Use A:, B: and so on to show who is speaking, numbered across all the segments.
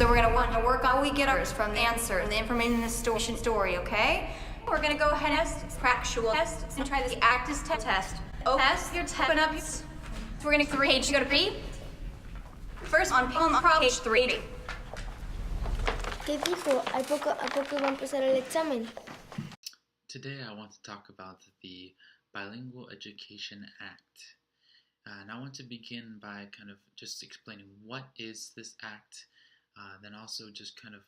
A: So we're going to want to work on how we get ours from the answer and the information in the story, okay? We're going to go ahead and test, practical test, and try this ACTIS test. Test your test. Open up. So we're going to page. You go to 3. First on page 3.
B: ¿Qué dijo? ¿A poco va a empezar el examen?
C: Today I want to talk about the Bilingual Education Act. And I want to begin by kind of just explaining what is this act, then also just kind of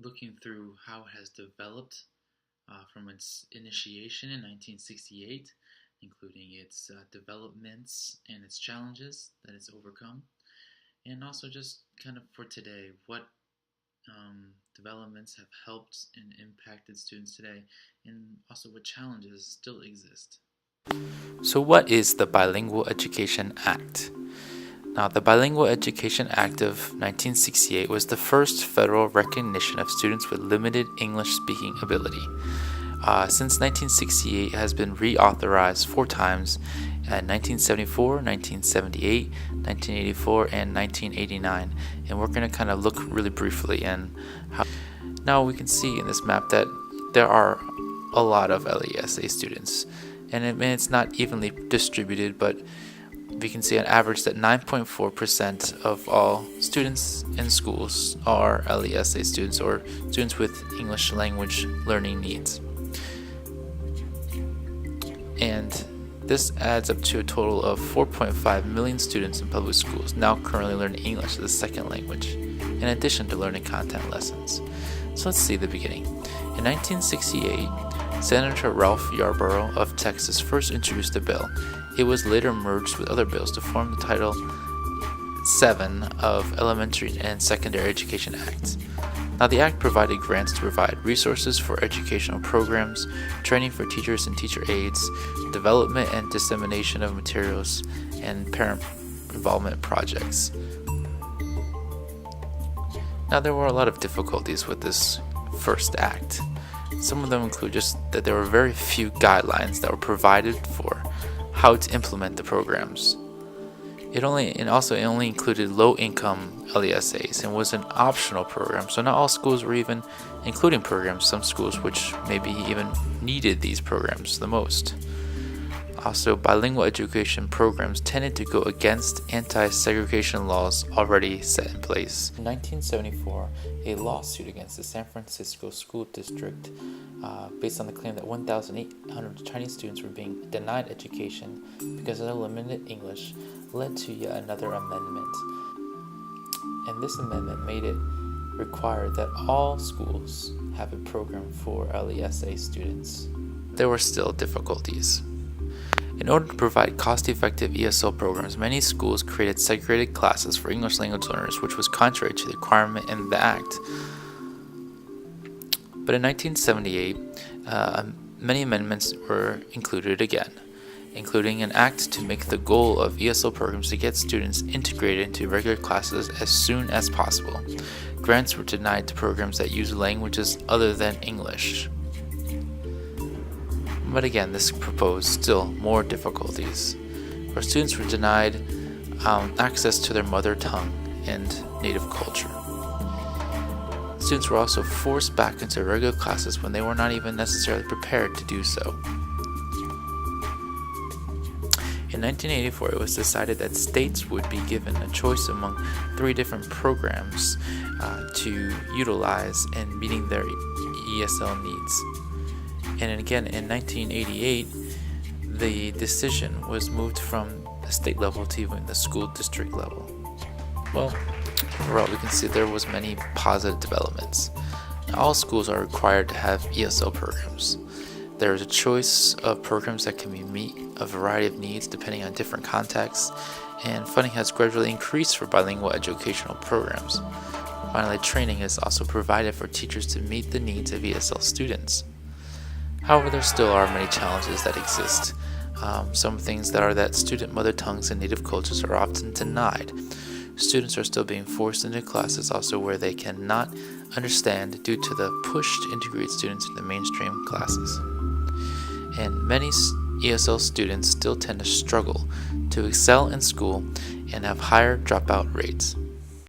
C: looking through how it has developed from its initiation in 1968, including its developments and its challenges that it's overcome, and also just kind of for today, what developments have helped and impacted students today, and also what challenges still exist.
D: So what is the Bilingual Education Act? Now, the Bilingual Education Act of 1968 was the first federal recognition of students with limited English-speaking ability. Since 1968, it has been reauthorized 4 times in 1974, 1978, 1984, and 1989. And we're going to kind of look really briefly and how. Now we can see in this map that there are a lot of LESA students, and it's not evenly distributed, but we can see on average that 9.4% of all students in schools are LESA students or students with English language learning needs. And this adds up to a total of 4.5 million students in public schools now currently learning English as a second language, in addition to learning content lessons. So let's see the beginning. In 1968, Senator Ralph Yarborough of Texas first introduced the bill. It was later merged with other bills to form the Title VII of Elementary and Secondary Education Act. Now, the Act provided grants to provide resources for educational programs, training for teachers and teacher aides, development and dissemination of materials, and parent involvement projects. Now, there were a lot of difficulties with this first act. Some of them include just that there were very few guidelines that were provided for how to implement the programs. It only included low-income LESAs and was an optional program, so not all schools were even including programs, some schools which maybe even needed these programs the most. Also, bilingual education programs tended to go against anti-segregation laws already set in place. In 1974, a lawsuit against the San Francisco School District based on the claim that 1,800 Chinese students were being denied education because of their limited English led to yet another amendment. And this amendment made it required that all schools have a program for LESA students. There were still difficulties. In order to provide cost-effective ESL programs, many schools created segregated classes for English language learners, which was contrary to the requirement in the Act. But in 1978, many amendments were included again, including an act to make the goal of ESL programs to get students integrated into regular classes as soon as possible. Grants were denied to programs that use languages other than English. But again, this proposed still more difficulties, where students were denied access to their mother tongue and native culture. Students were also forced back into regular classes when they were not even necessarily prepared to do so. In 1984, it was decided that states would be given a choice among 3 different programs to utilize in meeting their ESL needs. And again, in 1988, the decision was moved from the state level to even the school district level. Well, overall, we can see there was many positive developments. Now, all schools are required to have ESL programs. There is a choice of programs that can meet a variety of needs depending on different contexts, and funding has gradually increased for bilingual educational programs. Finally, training is also provided for teachers to meet the needs of ESL students. However, there still are many challenges that exist. Some things that are that student mother tongues and native cultures are often denied. Students are still being forced into classes also where they cannot understand due to the push to integrate students into mainstream classes. And many ESL students still tend to struggle to excel in school and have higher dropout rates.